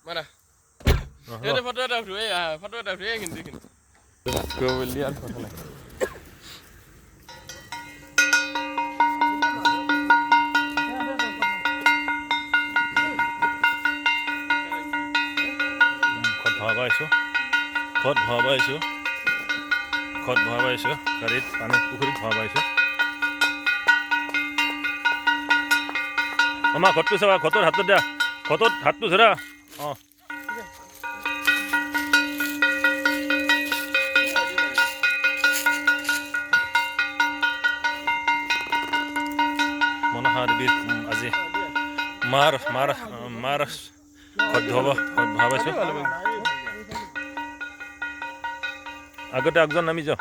Mana? Ada foto ada dulu ya, foto ada dulu ya gini. Gue lihat foto lagi. Khot bhabaইছো garit pani pukurit bhabaইছো mama khottu saba khotor hattu da khotot hattu dhara Monohar bir আজি mar khot bhabaইছো আগতে একজন নামি যাও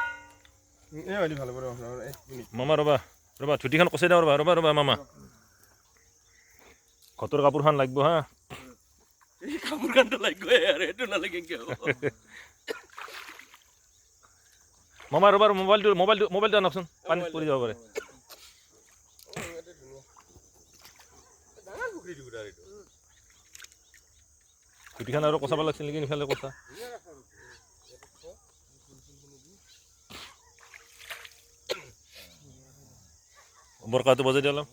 মামা ৰবা ছুটিখন কচাই দাও ৰবা মামা খতৰ কাপোৰখন লাগিব হা এই কাপোৰখনটো লাগিব আৰু এইটো নালাগে কিয় মামা ৰবা মোবাইলটো আনকচোন পানীত পৰি যাব পাৰে ছুটিখন আৰু কচাব লাগিছিল নেকি ইফালে কচা বৰকাটো বজাই দিয়া অলপ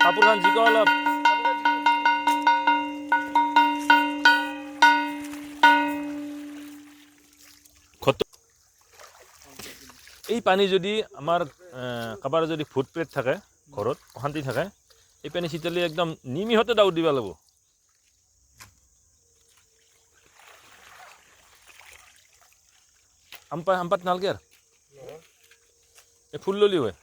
কাপোৰখন জিক অলপ এই পানী যদি আমাৰ কাবাৰ যদি ফুট প্লেট থাকে ঘৰত অশান্তি থাকে এই পানী চিটালি একদম নিমিহতে দাউদ দিবা লাগিব আমপাত নালগে আৰু এই ফুল ললি হয়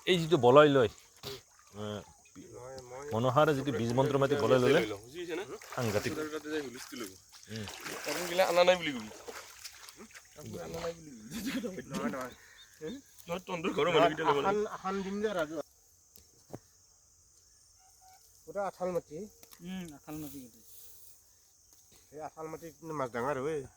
এই যিটো বলাই লয় মনোহাৰে যিটো বীজ মন্ত্ৰ মাতি বলাই ল'লে সাংঘাতিক আনা নাই বুলি কবি আঠাল মাটি মাছ ডাঙৰ হয়